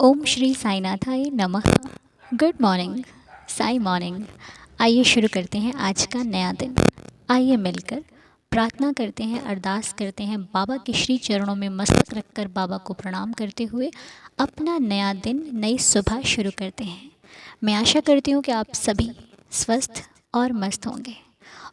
ओम श्री साईनाथाय नमः। Good morning, Sai morning. आइए शुरू करते हैं आज का नया दिन। आइए मिलकर प्रार्थना करते हैं, अरदास करते हैं, बाबा के श्री चरणों में मस्तक रखकर बाबा को प्रणाम करते हुए अपना नया दिन, नई सुबह शुरू करते हैं। मैं आशा करती हूँ कि आप सभी स्वस्थ और मस्त होंगे।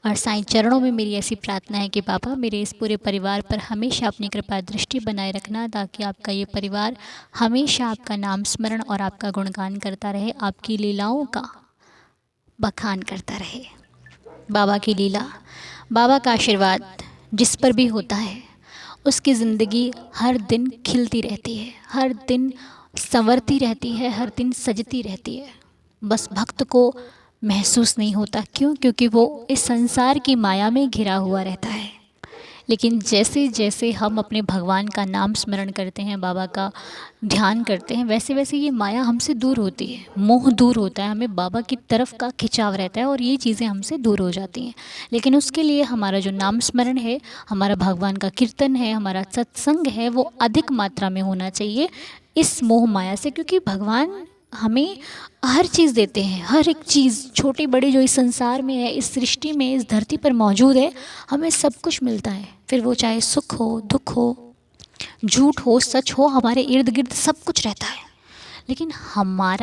और साईं चरणों में मेरी ऐसी प्रार्थना है कि बाबा मेरे इस पूरे परिवार पर हमेशा अपनी कृपा दृष्टि बनाए रखना, ताकि आपका ये परिवार हमेशा आपका नाम स्मरण और आपका गुणगान करता रहे, आपकी लीलाओं का बखान करता रहे। बाबा की लीला, बाबा का आशीर्वाद जिस पर भी होता है उसकी ज़िंदगी हर दिन खिलती रहती है, हर दिन संवरती रहती है, हर दिन सजती रहती है। बस भक्त को महसूस नहीं होता। क्यों? क्योंकि वो इस संसार की माया में घिरा हुआ रहता है। लेकिन जैसे जैसे हम अपने भगवान का नाम स्मरण करते हैं, बाबा का ध्यान करते हैं, वैसे वैसे ये माया हमसे दूर होती है, मोह दूर होता है, हमें बाबा की तरफ का खिंचाव रहता है और ये चीज़ें हमसे दूर हो जाती हैं। लेकिन उसके लिए हमारा जो नाम स्मरण है, हमारा भगवान का कीर्तन है, हमारा सत्संग है, वो अधिक मात्रा में होना चाहिए इस मोह माया से। क्योंकि भगवान हमें हर चीज़ देते हैं, हर एक चीज़ छोटी बड़ी जो इस संसार में है, इस सृष्टि में, इस धरती पर मौजूद है, हमें सब कुछ मिलता है। फिर वो चाहे सुख हो, दुख हो, झूठ हो, सच हो, हमारे इर्द गिर्द सब कुछ रहता है। लेकिन हम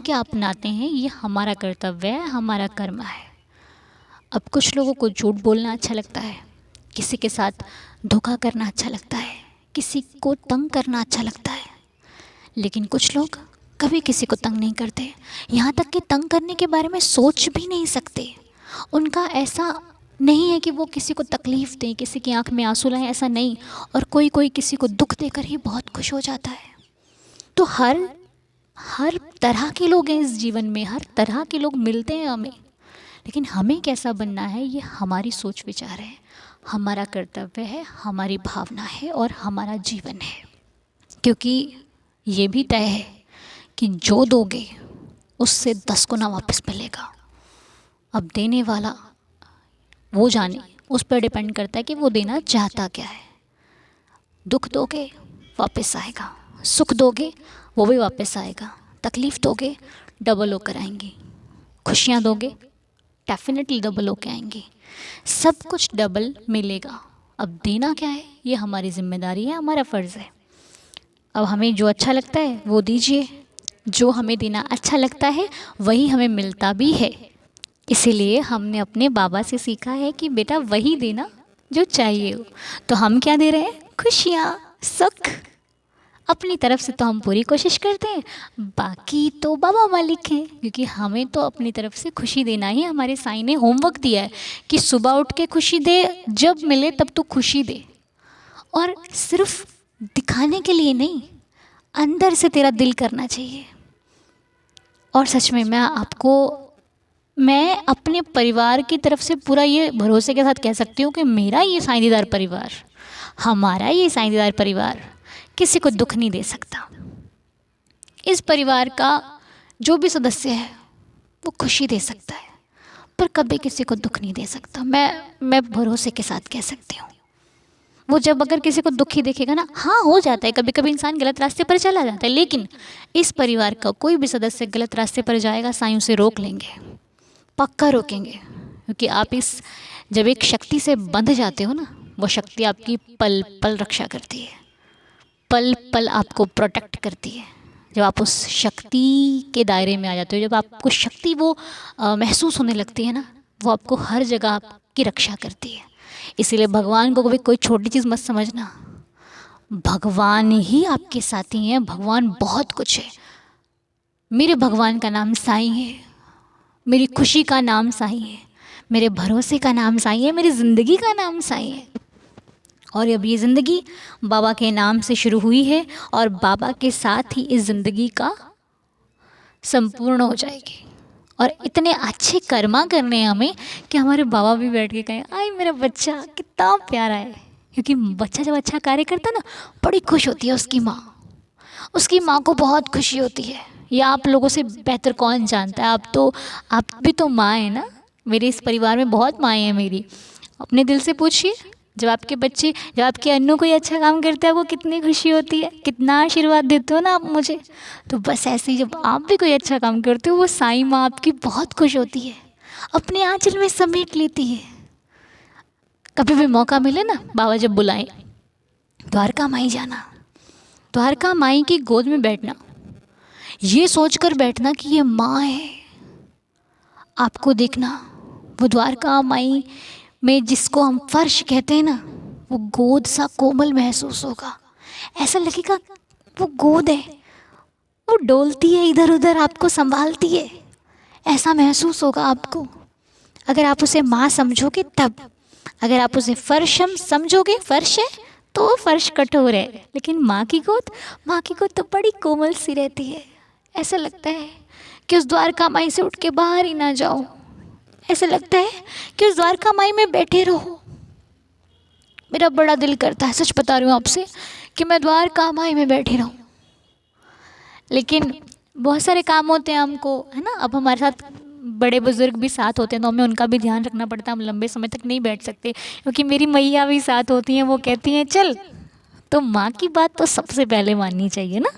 क्या अपनाते हैं, ये हमारा कर्तव्य है, हमारा कर्म है। अब कुछ लोगों को झूठ बोलना अच्छा लगता है, किसी के साथ धोखा करना अच्छा लगता है, किसी को तंग करना अच्छा लगता है। लेकिन कुछ लोग कभी किसी को तंग नहीं करते, यहाँ तक कि तंग करने के बारे में सोच भी नहीं सकते। उनका ऐसा नहीं है कि वो किसी को तकलीफ़ दें, किसी की आंख में आंसू लाएं, ऐसा नहीं। और कोई कोई किसी को दुख देकर ही बहुत खुश हो जाता है। तो हर हर तरह के लोग हैं इस जीवन में, हर तरह के लोग मिलते हैं हमें। लेकिन हमें कैसा बनना है, ये हमारी सोच विचार है, हमारा कर्तव्य है, हमारी भावना है और हमारा जीवन है। क्योंकि ये भी तय है कि जो दोगे उससे 10 गुना वापस मिलेगा। अब देने वाला वो जाने, उस पर डिपेंड करता है कि वो देना चाहता क्या है। दुख दोगे वापस आएगा, सुख दोगे वो भी वापस आएगा, तकलीफ़ दोगे डबल होकर आएंगी, खुशियाँ दोगे डेफिनेटली डबल होकर आएंगी, सब कुछ डबल मिलेगा। अब देना क्या है, ये हमारी जिम्मेदारी है, हमारा फ़र्ज़ है। अब हमें जो अच्छा लगता है वो दीजिए, जो हमें देना अच्छा लगता है वही हमें मिलता भी है। इसीलिए हमने अपने बाबा से सीखा है कि बेटा वही देना जो चाहिए हो। तो हम क्या दे रहे हैं? खुशियाँ, सुख। अपनी तरफ से तो हम पूरी कोशिश करते हैं, बाकी तो बाबा मालिक हैं। क्योंकि हमें तो अपनी तरफ से खुशी देना ही हमारे साईं ने होमवर्क दिया है कि सुबह उठ के खुशी दे, जब मिले तब तो खुशी दे। और सिर्फ दिखाने के लिए नहीं, अंदर से तेरा दिल करना चाहिए। और सच में मैं अपने परिवार की तरफ से पूरा ये भरोसे के साथ कह सकती हूँ कि मेरा ये साईंदीदार परिवार, हमारा ये साईंदीदार परिवार किसी को दुख नहीं दे सकता। इस परिवार का जो भी सदस्य है वो खुशी दे सकता है, पर कभी किसी को दुख नहीं दे सकता। मैं भरोसे के साथ कह सकती हूँ। वो जब अगर किसी को दुखी देखेगा ना, हाँ हो जाता है, कभी कभी इंसान गलत रास्ते पर चला जाता है, लेकिन इस परिवार का कोई भी सदस्य गलत रास्ते पर जाएगा, साईं उसे रोक लेंगे, पक्का रोकेंगे। क्योंकि आप जब एक शक्ति से बंध जाते हो ना, वो शक्ति आपकी पल पल रक्षा करती है, पल पल आपको प्रोटेक्ट करती है। जब आप उस शक्ति के दायरे में आ जाते हो, जब आपको शक्ति वो महसूस होने लगती है ना, वो आपको हर जगह आपकी रक्षा करती है। इसीलिए भगवान को कभी कोई छोटी चीज़ मत समझना, भगवान ही आपके साथी हैं। भगवान बहुत कुछ है। मेरे भगवान का नाम साईं है, मेरी खुशी का नाम साईं है, मेरे भरोसे का नाम साईं है, मेरी ज़िंदगी का नाम साईं है। और अब ये ज़िंदगी बाबा के नाम से शुरू हुई है और बाबा के साथ ही इस ज़िंदगी का संपूर्ण हो जाएगी। और इतने अच्छे कर्मा करने हैं हमें कि हमारे बाबा भी बैठ के कहें, आई मेरा बच्चा कितना प्यारा है। क्योंकि बच्चा जब अच्छा कार्य करता है ना, बड़ी खुश होती है उसकी माँ को बहुत खुशी होती है। ये आप लोगों से बेहतर कौन जानता है। आप भी तो माँ है ना। मेरे इस परिवार में बहुत माएँ हैं मेरी। अपने दिल से पूछिए, जब आपके अन्नू कोई अच्छा काम करता है, आपको कितनी खुशी होती है, कितना आशीर्वाद देते हो ना आप मुझे। तो बस ऐसे ही जब आप भी कोई अच्छा काम करते हो, वो साईं माँ आपकी बहुत खुश होती है, अपने आंचल में समेट लेती है। कभी भी मौका मिले ना, बाबा जब बुलाएं, द्वारका माई जाना, द्वारका माई की गोद में बैठना, ये सोचकर बैठना कि ये माँ है, आपको देखना। वो द्वारका माई में जिसको हम फर्श कहते हैं ना, वो गोद सा कोमल महसूस होगा, ऐसा लगेगा वो गोद है, वो डोलती है इधर उधर, आपको संभालती है, ऐसा महसूस होगा आपको। अगर आप उसे माँ समझोगे तब, अगर आप उसे फर्श समझोगे, फर्श है तो वो फर्श कठोर है, लेकिन माँ की गोद तो बड़ी कोमल सी रहती है। ऐसा लगता है कि उस द्वारका माई से उठ के बाहर ही ना जाओ, ऐसा लगता है कि उस द्वारका माई में बैठे रहो। मेरा बड़ा दिल करता है, सच बता रही हूँ आपसे, कि मैं द्वारका माई में बैठी रहूँ। लेकिन बहुत सारे काम होते हैं हमको, है ना। अब हमारे साथ बड़े बुजुर्ग भी साथ होते हैं, तो हमें उनका भी ध्यान रखना पड़ता है। हम लंबे समय तक नहीं बैठ सकते, क्योंकि मेरी मैया भी साथ होती हैं, वो कहती हैं चल। तो माँ की बात तो सबसे पहले माननी चाहिए ना।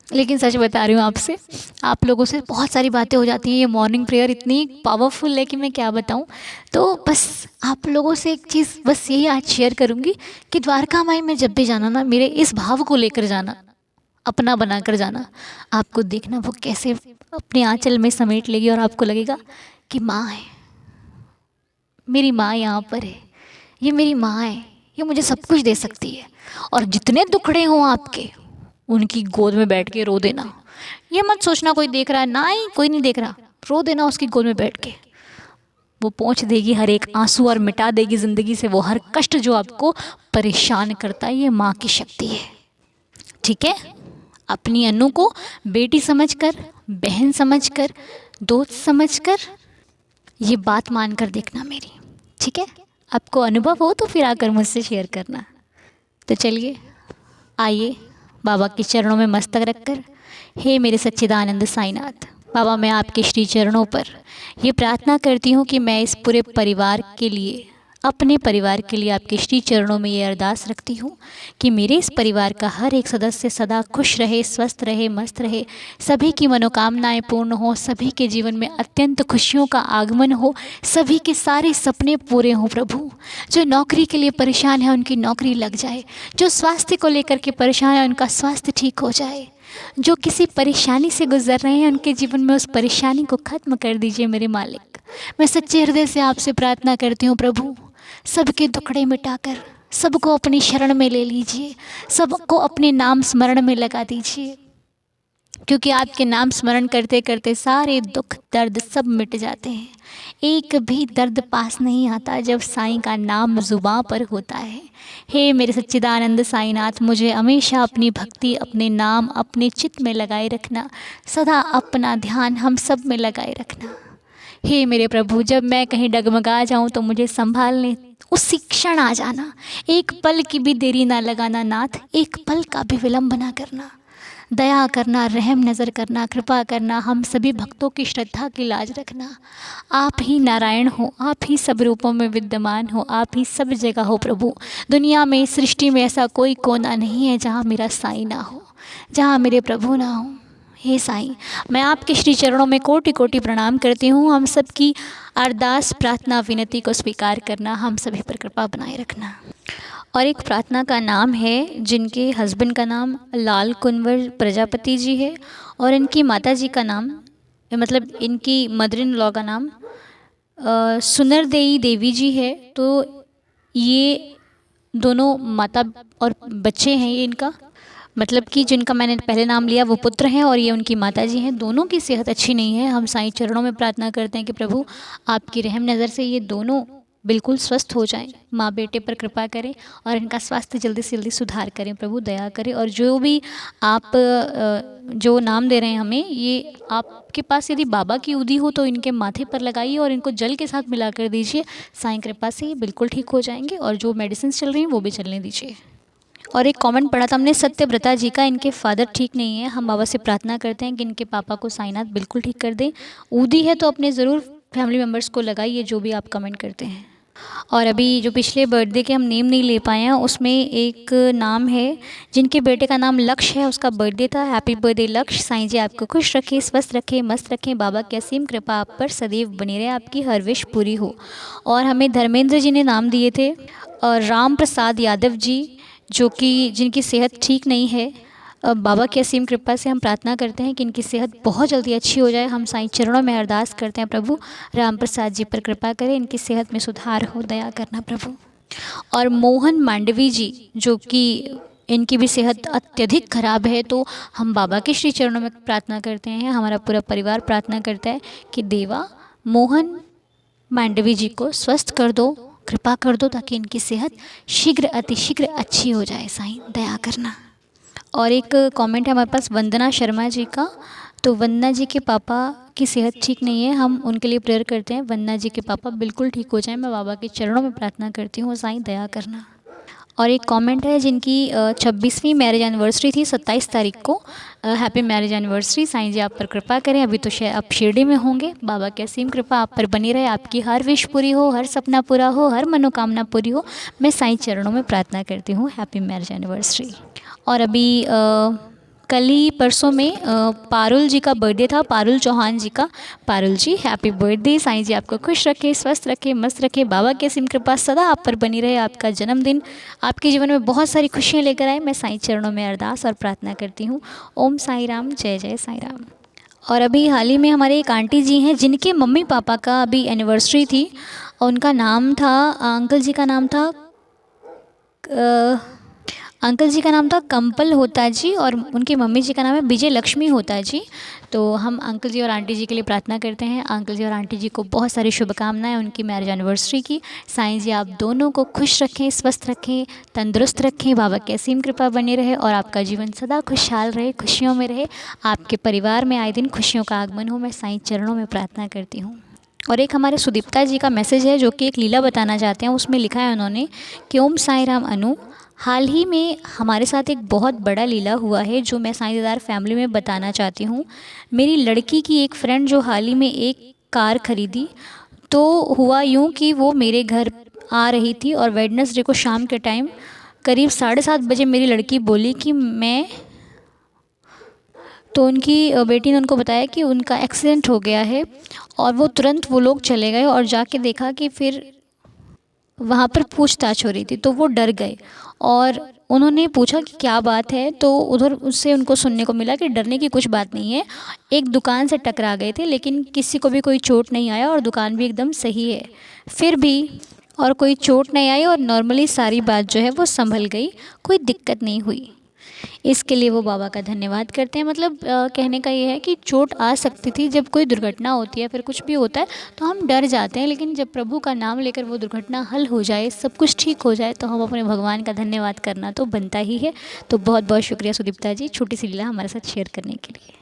लेकिन सच बता रही हूँ आपसे, आप लोगों से बहुत सारी बातें हो जाती हैं। ये मॉर्निंग प्रेयर इतनी पावरफुल है कि मैं क्या बताऊँ। तो बस आप लोगों से एक चीज़ बस यही आज शेयर करूँगी कि द्वारका माई में जब भी जाना ना, मेरे इस भाव को लेकर जाना, अपना बना कर जाना। आपको देखना वो कैसे अपने आंचल में समेट लेगी, और आपको लगेगा कि माँ है, मेरी माँ यहाँ पर है, ये मेरी माँ है, ये मुझे सब कुछ दे सकती है। और जितने दुखड़े हों आपके, उनकी गोद में बैठ के रो देना। ये मत सोचना कोई देख रहा है, ना ही कोई नहीं देख रहा, रो देना उसकी गोद में बैठ के। वो पोंछ देगी हर एक आंसू और मिटा देगी ज़िंदगी से वो हर कष्ट जो आपको परेशान करता है। ये माँ की शक्ति है, ठीक है। अपनी अनु को बेटी समझकर, बहन समझकर, दोस्त समझकर, ये बात मानकर देखना मेरी, ठीक है। आपको अनुभव हो तो फिर आकर मुझसे शेयर करना। तो चलिए, आइए बाबा के चरणों में मस्तक रखकर, हे मेरे सच्चिदानंद साईनाथ बाबा, मैं आपके श्री चरणों पर ये प्रार्थना करती हूँ कि मैं इस पूरे परिवार के लिए, अपने परिवार के लिए आपके श्री चरणों में ये अरदास रखती हूँ कि मेरे इस परिवार का हर एक सदस्य सदा खुश रहे, स्वस्थ रहे, मस्त रहे, सभी की मनोकामनाएं पूर्ण हो, सभी के जीवन में अत्यंत खुशियों का आगमन हो, सभी के सारे सपने पूरे हों प्रभु। जो नौकरी के लिए परेशान है उनकी नौकरी लग जाए, जो स्वास्थ्य को लेकर के परेशान है उनका स्वास्थ्य ठीक हो जाए, जो किसी परेशानी से गुजर रहे हैं उनके जीवन में उस परेशानी को ख़त्म कर दीजिए मेरे मालिक। मैं सच्चे हृदय से आपसे प्रार्थना करती हूँ प्रभु, सबके दुखड़े मिटाकर सबको अपनी शरण में ले लीजिए, सबको अपने नाम स्मरण में लगा दीजिए, क्योंकि आपके नाम स्मरण करते करते सारे दुख दर्द सब मिट जाते हैं। एक भी दर्द पास नहीं आता जब साईं का नाम जुबां पर होता है। हे मेरे सच्चिदानंद साईनाथ, मुझे हमेशा अपनी भक्ति, अपने नाम, अपने चित्त में लगाए रखना, सदा अपना ध्यान हम सब में लगाए रखना। हे मेरे प्रभु, जब मैं कहीं डगमगा जाऊं तो मुझे संभालने उसी क्षण आ जाना, एक पल की भी देरी ना लगाना नाथ, एक पल का भी विलम्ब ना करना, दया करना, रहम नज़र करना, कृपा करना, हम सभी भक्तों की श्रद्धा की लाज रखना। आप ही नारायण हो, आप ही सब रूपों में विद्यमान हो, आप ही सब जगह हो प्रभु। दुनिया में, सृष्टि में ऐसा कोई कोना नहीं है जहाँ मेरा साईं ना हो, जहाँ मेरे प्रभु ना हो। हे साईं, मैं आपके श्री चरणों में कोटि कोटि प्रणाम करती हूँ। हम सब की अरदास, प्रार्थना, विनती को स्वीकार करना, हम सभी पर कृपा बनाए रखना। और एक प्रार्थना का नाम है, जिनके हस्बैंड का नाम लाल कुंवर प्रजापति जी है, और इनकी माता जी का नाम, मतलब इनकी मदर इन लॉ का नाम सुनरदेई देवी जी है। तो ये दोनों माता और बच्चे हैं ये इनका, मतलब कि जिनका मैंने पहले नाम लिया वो पुत्र हैं और ये उनकी माता जी हैं। दोनों की सेहत अच्छी नहीं है। हम साईं चरणों में प्रार्थना करते हैं कि प्रभु आपकी रहम नज़र से ये दोनों बिल्कुल स्वस्थ हो जाएं, माँ बेटे पर कृपा करें और इनका स्वास्थ्य जल्दी से जल्दी सुधार करें प्रभु, दया करें। और जो भी आप जो नाम दे रहे हैं हमें, ये आपके पास यदि बाबा की उदी हो तो इनके माथे पर लगाइए और इनको जल के साथ मिला कर दीजिए। साईं कृपा से ये बिल्कुल ठीक हो जाएंगे, और जो मेडिसिन चल रही हैं वो भी चलने दीजिए। और एक कमेंट पढ़ा था हमने सत्यव्रता जी का, इनके फादर ठीक नहीं है। हम बाबा से प्रार्थना करते हैं कि इनके पापा को साईनाथ बिल्कुल ठीक कर दें। ऊदी है तो अपने ज़रूर फैमिली मेम्बर्स को लगाइए, जो भी आप कमेंट करते हैं। और अभी जो पिछले बर्थडे के हम नेम नहीं ले पाए हैं, उसमें एक नाम है जिनके बेटे का नाम लक्ष्य है, उसका बर्थडे था। हैप्पी बर्थडे लक्ष्य। साईं जी आपको खुश रखें, स्वस्थ रखें, मस्त रखें, बाबा की असीम कृपा आप पर सदैव बनी रहे, आपकी हर विश पूरी हो। और हमें धर्मेंद्र जी ने नाम दिए थे, और राम प्रसाद यादव जी, जो कि जिनकी सेहत ठीक नहीं है। बाबा की असीम कृपा से हम प्रार्थना करते हैं कि इनकी सेहत बहुत जल्दी अच्छी हो जाए। हम साईं चरणों में अरदास करते हैं, प्रभु राम प्रसाद जी पर कृपा करें, इनकी सेहत में सुधार हो, दया करना प्रभु। और मोहन मांडवी जी, जो कि इनकी भी सेहत अत्यधिक खराब है, तो हम बाबा के श्री चरणों में प्रार्थना करते हैं, हमारा पूरा परिवार प्रार्थना करता है कि देवा मोहन मांडवी जी को स्वस्थ कर दो, कृपा कर दो, ताकि इनकी सेहत शीघ्र अतिशीघ्र अच्छी हो जाए। साईं दया करना। और एक कमेंट है हमारे पास वंदना शर्मा जी का। तो वंदना जी के पापा की सेहत ठीक नहीं है, हम उनके लिए प्रेयर करते हैं, वंदना जी के पापा बिल्कुल ठीक हो जाएं। मैं बाबा के चरणों में प्रार्थना करती हूँ, साईं दया करना। और एक कमेंट है जिनकी 26वीं मैरिज एनिवर्सरी थी 27 तारीख को। Happy marriage anniversary. Sai ji आप पर कृपा करें, अभी तो आप शिरडी में होंगे। बाबा की असीम कृपा आप पर बनी रहे, आपकी हर विश पूरी हो, हर सपना पूरा हो, हर मनोकामना पूरी हो। मैं साईं चरणों में प्रार्थना करती हूँ। Happy marriage anniversary. और अभी कल ही परसों में पारुल जी का बर्थडे था, पारुल चौहान जी का। पारुल जी हैप्पी बर्थडे। साईं जी आपको खुश रखें, स्वस्थ रखें, मस्त रखें, बाबा की असीम कृपा सदा आप पर बनी रहे। आपका जन्मदिन आपके जीवन में बहुत सारी खुशियाँ लेकर आए। मैं साईं चरणों में अरदास और प्रार्थना करती हूँ। ओम साई राम, जय जय साई राम। और अभी हाल ही में हमारे एक आंटी जी हैं जिनके मम्मी पापा का अभी एनिवर्सरी थी, और उनका नाम था, अंकल जी का नाम था अंकल जी का नाम था कंपल होता जी, और उनकी मम्मी जी का नाम है विजय लक्ष्मी होता जी। तो हम अंकल जी और आंटी जी के लिए प्रार्थना करते हैं। अंकल जी और आंटी जी को बहुत सारी शुभकामनाएं उनकी मैरिज एनिवर्सरी की। साईं जी आप दोनों को खुश रखें, स्वस्थ रखें, तंदुरुस्त रखें, बाबा की असीम कृपा बनी रहे, और आपका जीवन सदा खुशहाल रहे, खुशियों में रहे, आपके परिवार में आए दिन खुशियों का आगमन हो। मैं साईं चरणों में प्रार्थना करती हूँ। और एक हमारे सुदीप्ता जी का मैसेज है, जो कि एक लीला बताना चाहते हैं। उसमें लिखा है उन्होंने कि ओम साई राम अनु, हाल ही में हमारे साथ एक बहुत बड़ा लीला हुआ है, जो मैं साईं दीदार फैमिली में बताना चाहती हूँ। मेरी लड़की की एक फ्रेंड जो हाल ही में एक कार खरीदी, तो हुआ यूँ कि वो मेरे घर आ रही थी, और वेडनेसडे को शाम के टाइम करीब 7:30 बजे मेरी लड़की बोली कि मैं, तो उनकी बेटी ने उनको बताया कि उनका एक्सीडेंट हो गया है, और वो तुरंत वो लोग चले गए, और जाके देखा कि फिर वहाँ पर पूछताछ हो रही थी। तो वो डर गए, और उन्होंने पूछा कि क्या बात है, तो उधर उससे उनको सुनने को मिला कि डरने की कुछ बात नहीं है, एक दुकान से टकरा गए थे, लेकिन किसी को भी कोई चोट नहीं आया, और दुकान भी एकदम सही है फिर भी, और कोई चोट नहीं आई, और नॉर्मली सारी बात जो है वो संभल गई, कोई दिक्कत नहीं हुई। इसके लिए वो बाबा का धन्यवाद करते हैं। मतलब कहने का ये है कि चोट आ सकती थी, जब कोई दुर्घटना होती है, फिर कुछ भी होता है तो हम डर जाते हैं, लेकिन जब प्रभु का नाम लेकर वो दुर्घटना हल हो जाए, सब कुछ ठीक हो जाए, तो हम अपने भगवान का धन्यवाद करना तो बनता ही है। तो बहुत बहुत शुक्रिया सुदीप्ता जी, छोटी सी लीला हमारे साथ शेयर करने के लिए।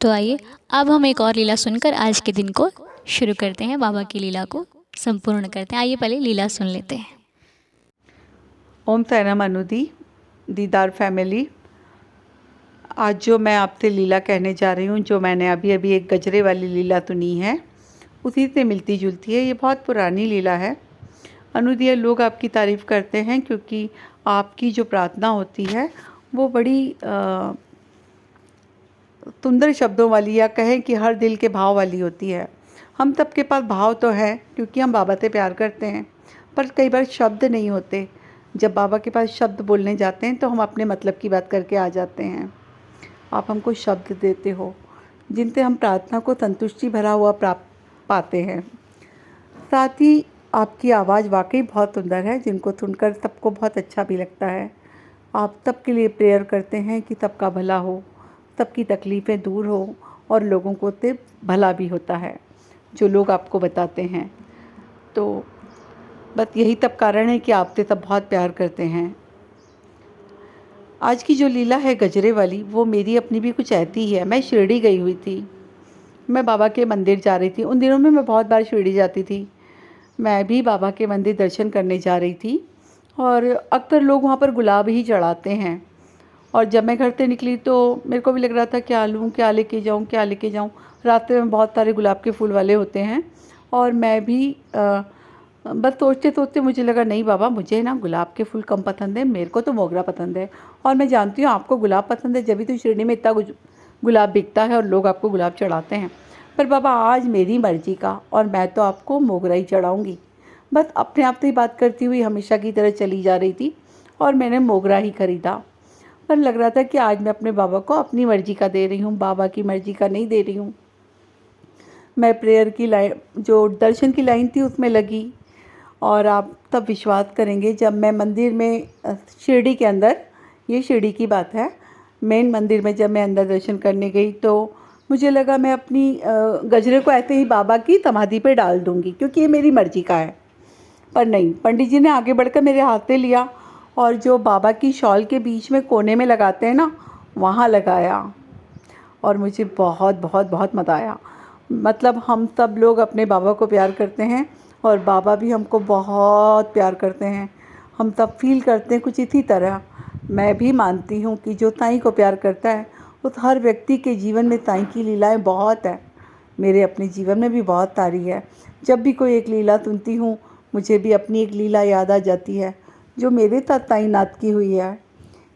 तो आइए अब हम एक और लीला सुनकर आज के दिन को शुरू करते हैं, बाबा की लीला को संपूर्ण करते हैं। आइए पहले लीला सुन लेते हैं। ओम साई राम अनुदी दीदार फैमिली, आज जो मैं आपसे लीला कहने जा रही हूँ, जो मैंने अभी अभी एक गजरे वाली लीला सुनी है, उसी से मिलती जुलती है। ये बहुत पुरानी लीला है। अनुदी, लोग आपकी तारीफ़ करते हैं क्योंकि आपकी जो प्रार्थना होती है वो बड़ी सुंदर शब्दों वाली, या कहें कि हर दिल के भाव वाली होती है। हम सबके पास भाव तो है क्योंकि हम बाबा से प्यार करते हैं, पर कई बार शब्द नहीं होते। जब बाबा के पास शब्द बोलने जाते हैं तो हम अपने मतलब की बात करके आ जाते हैं। आप हमको शब्द देते हो जिनसे हम प्रार्थना को संतुष्टि भरा हुआ पाते हैं। साथ ही आपकी आवाज़ वाकई बहुत सुंदर है, जिनको सुनकर सबको बहुत अच्छा भी लगता है। आप सबके लिए प्रेयर करते हैं कि सबका भला हो, सबकी तकलीफ़ें दूर हो, और लोगों को से भला भी होता है जो लोग आपको बताते हैं। तो बस यही सब कारण है कि आपसे सब बहुत प्यार करते हैं। आज की जो लीला है गजरे वाली, वो मेरी अपनी भी कुछ ऐसी ही है। मैं शिरडी गई हुई थी, मैं बाबा के मंदिर जा रही थी। उन दिनों में मैं बहुत बार शिरडी जाती थी। मैं भी बाबा के मंदिर दर्शन करने जा रही थी, और अक्सर लोग वहाँ पर गुलाब ही चढ़ाते हैं। और जब मैं घर से निकली तो मेरे को भी लग रहा था क्या लूँ, क्या लेके जाऊँ, क्या लेके जाऊँ। रास्ते में बहुत सारे गुलाब के फूल वाले होते हैं, और मैं भी बस सोचते सोचते मुझे लगा नहीं बाबा, मुझे ना गुलाब के फूल कम पसंद है, मेरे को तो मोगरा पसंद है। और मैं जानती हूँ आपको गुलाब पसंद है, जब भी तो शिरडी में इतना गुलाब बिकता है और लोग आपको गुलाब चढ़ाते हैं। पर बाबा आज मेरी मर्ज़ी का, और मैं तो आपको मोगरा ही चढ़ाऊँगी। बस अपने आप से ही बात करती हुई हमेशा की तरह चली जा रही थी और मैंने मोगरा ही ख़रीदा। पर लग रहा था कि आज मैं अपने बाबा को अपनी मर्ज़ी का दे रही हूँ, बाबा की मर्ज़ी का नहीं दे रही हूँ। मैं प्रेयर की लाइन, जो दर्शन की लाइन थी, उसमें लगी। और आप तब विश्वास करेंगे, जब मैं मंदिर में शिरडी के अंदर, ये शिरडी की बात है, मेन मंदिर में जब मैं अंदर दर्शन करने गई तो मुझे लगा मैं अपनी गजरे को ऐसे ही बाबा की समाधि पे डाल दूँगी, क्योंकि ये मेरी मर्ज़ी का है। पर नहीं, पंडित जी ने आगे बढ़कर मेरे हाथ से लिया और जो बाबा की शॉल के बीच में कोने में लगाते हैं ना, वहाँ लगाया। और मुझे बहुत बहुत बहुत मज़ा आया। मतलब हम सब लोग अपने बाबा को प्यार करते हैं और बाबा भी हमको बहुत प्यार करते हैं। हम सब फील करते हैं कुछ इसी तरह। मैं भी मानती हूँ कि जो साईं को प्यार करता है उस हर व्यक्ति के जीवन में साईं की लीलाएं बहुत है। मेरे अपने जीवन में भी बहुत सारी है। जब भी कोई एक लीला सुनती हूँ, मुझे भी अपनी एक लीला याद आ जाती है जो मेरे साथ साईंनाथ की हुई है।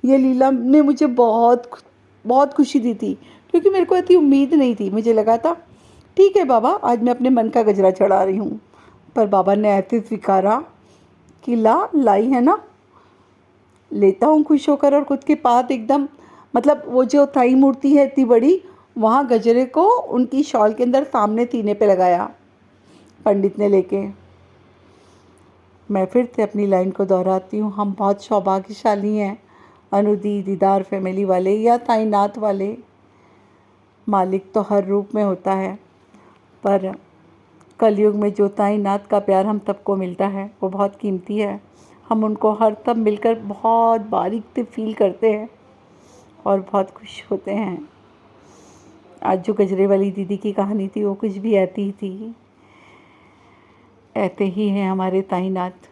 ये लीला ने मुझे बहुत बहुत खुशी दी थी, क्योंकि मेरे को इतनी उम्मीद नहीं थी। मुझे लगा था ठीक है बाबा, आज मैं अपने मन का गजरा चढ़ा रही हूँ। पर बाबा ने ऐसे स्वीकारा कि लाई है ना, लेता हूँ खुश होकर। और खुद के पास एकदम, मतलब वो जो थाई मूर्ति है इतनी बड़ी, वहाँ गजरे को उनकी शॉल के अंदर सामने सीने पे लगाया पंडित ने लेके। मैं फिर से अपनी लाइन को दोहराती हूँ, हम बहुत सौभाग्यशाली हैं, अनुदी दीदार फैमिली वाले या साईंनाथ वाले। मालिक तो हर रूप में होता है, पर कलयुग में जो साईंनाथ का प्यार हम सबको मिलता है वो बहुत कीमती है। हम उनको हर सब मिलकर बहुत बारीक से फील करते हैं और बहुत खुश होते हैं। आज जो गजरे वाली दीदी की कहानी थी वो कुछ भी ऐसी ही थी। ऐसे ही हैं हमारे साईंनाथ,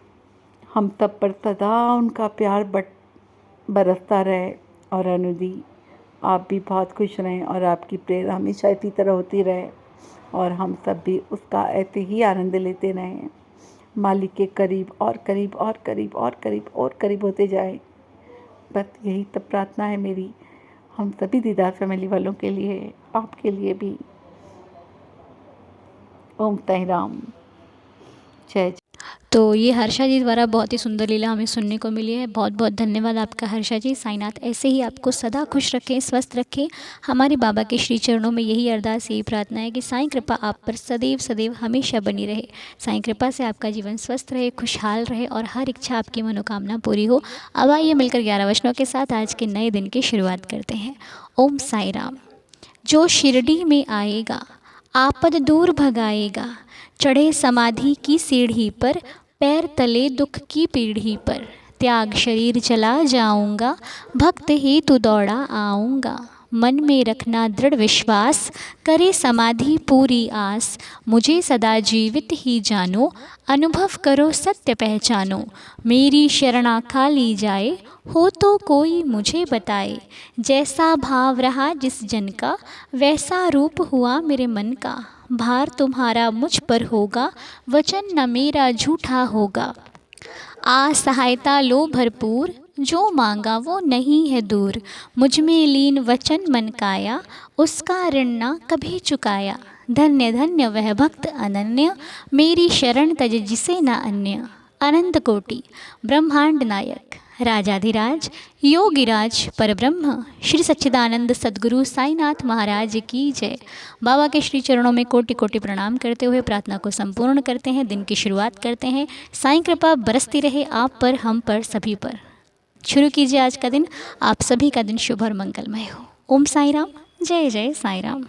हम सब पर सदा उनका प्यार बरसता रहे। और अनुदी, आप भी बहुत खुश रहें और आपकी प्रेरणा हमेशा इसी तरह होती रहे और हम सब भी उसका ऐसे ही आनंद लेते रहें। मालिक के करीब और करीब और करीब और करीब और करीब होते जाए। बस यही तब प्रार्थना है मेरी, हम सभी दीदार फैमिली वालों के लिए, आपके लिए भी। ओम साईं राम। जय। तो ये हर्षा जी द्वारा बहुत ही सुंदर लीला हमें सुनने को मिली है। बहुत बहुत धन्यवाद आपका हर्षा जी। साईंनाथ ऐसे ही आपको सदा खुश रखें, स्वस्थ रखें। हमारे बाबा के श्री चरणों में यही अरदास, यही प्रार्थना है कि साईं कृपा आप पर सदैव सदैव हमेशा बनी रहे। साईं कृपा से आपका जीवन स्वस्थ रहे, खुशहाल रहे और हर इच्छा आपकी मनोकामना पूरी हो। अब आइए मिलकर 11 वचनों के साथ आज के नए दिन की शुरुआत करते हैं। ओम साई राम। जो शिरडी में आएगा आपद दूर भगाएगा, चढ़े समाधि की सीढ़ी पर, पैर तले दुख की पीढ़ी पर, त्याग शरीर चला जाऊंगा, भक्त ही तू दौड़ा आऊंगा। मन में रखना दृढ़ विश्वास, करे समाधि पूरी आस, मुझे सदा जीवित ही जानो, अनुभव करो सत्य पहचानो। मेरी शरणा खा ली जाए, हो तो कोई मुझे बताए, जैसा भाव रहा जिस जन का, वैसा रूप हुआ मेरे मन का। भार तुम्हारा मुझ पर होगा, वचन न मेरा झूठा होगा। आ सहायता लो भरपूर, जो मांगा वो नहीं है दूर। मुझ में लीन वचन मन काया, उसका ऋण ना कभी चुकाया। धन्य धन्य वह भक्त अनन्य, मेरी शरण तज जिसे न अन्य। अनंत कोटि ब्रह्मांड नायक, राजाधिराज योगिराज परब्रह्म श्री सच्चिदानंद सद्गुरु साईनाथ महाराज की जय। बाबा के श्री चरणों में कोटि कोटि प्रणाम करते हुए प्रार्थना को संपूर्ण करते हैं, दिन की शुरुआत करते हैं। साईं कृपा बरसती रहे आप पर, हम पर, सभी पर। शुरू कीजिए आज का दिन, आप सभी का दिन शुभ और मंगलमय हो। ओम साई राम। जय जय साई राम।